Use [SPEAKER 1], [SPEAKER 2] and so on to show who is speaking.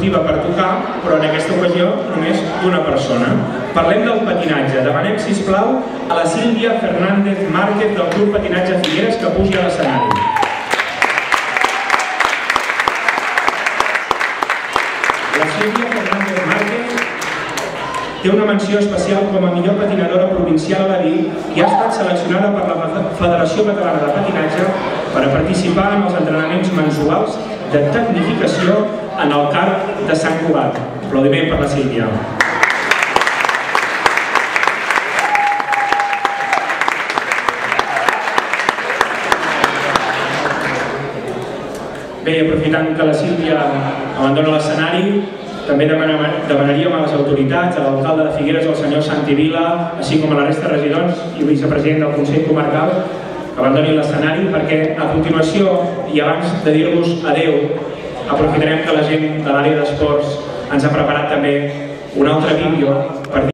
[SPEAKER 1] esportiva per tocar, però en aquesta ocasió només d'una persona. Parlem del patinatge. Demanem, sisplau, a la Sílvia Fernández Márquez del Club Patinatge Figueres que pugi a l'escenari. La Sílvia Fernández Márquez té una menció especial com a millor patinadora provincial a la DIC i ha estat seleccionada per la Federació Catalana de Patinatge per a participar en els entrenaments mensuals de tecnificació en el CARP de Sant Cugat. Aplaudiment per la Sílvia. Bé, aprofitant que la Sílvia abandona l'escenari, també demanaríem a les autoritats, a l'alcalde de Figueres, el senyor Santi Vila, així com a la resta de regidors i vicepresident del Consell Comarcal, que abandonin l'escenari, perquè a continuació, i abans de dir-vos adeu, aprofitarem que la gent de l'àrea d'esports ens ha preparat també un altre vídeo per dir